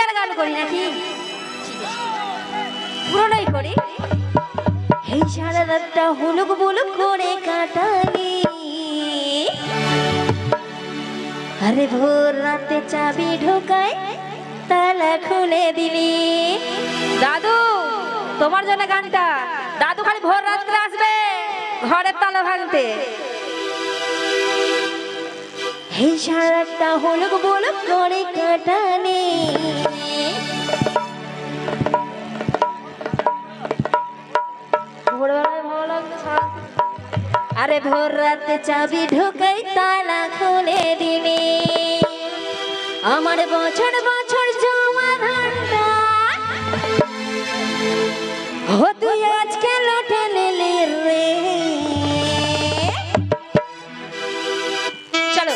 পুরোনোর গান করি নাকি? পুরোনোই করি। এই সারা রাতটা হুলুক বুলুক করে কাটালি, আরে ভোর রাতে চাবি ঢোকায় তালা খুলে দিলি। দাদু তোমার জন্য গানটা। দাদু খালি ভোর রাত্রে আসবে ঘরের তালা ভাঙতে। এই সারাটা হুলুক বুলুক করে কাটালি, আরে ভোর রাতে চাবি ঢোকাই তালা খুলে দিলি। আমার বছর বছর জমা ধানটা ও তুই আজকে লুটে নিলি রে। চলো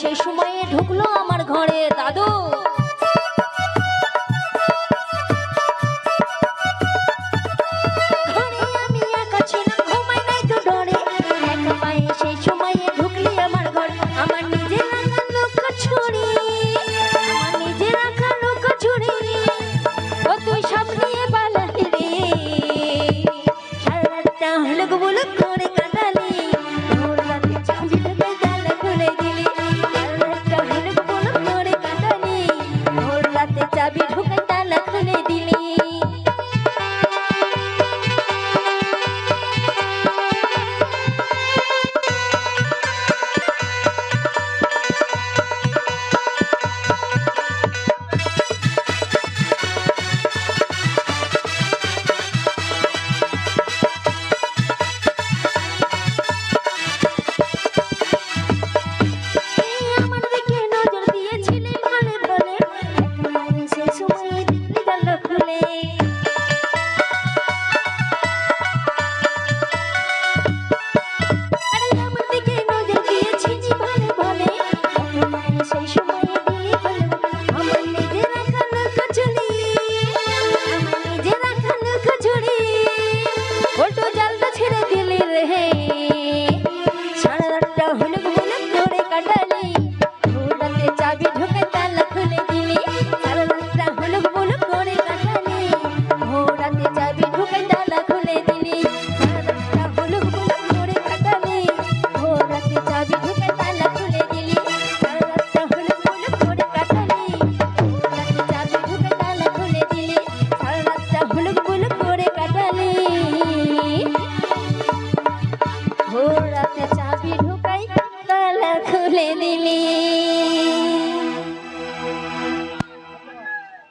সেই সময়ে ঢুকলো আমার ঘরে দাদু। ঘরে আমি একা ছিলাম, ঘুমাই নাই তো ডরে। একা পায়ে সেই সময়ে ঢুকলি আমার ঘর। আমার নিজের রাখা লুকা ছুরি, আমার নিজের রাখা লুকা ছুরি ও তুই সব নিয়ে পালালি রে। সারা রাতটা হুলুক বুলুক করে কাটালি, ভোর রাতে চাবি ঢোকাই তালা খুলে দিলি। চাবি ঢোকাই তালা খুলে দিলি। ভোর রাতে চাবি ঢোকাই তালা খুলে দিলি।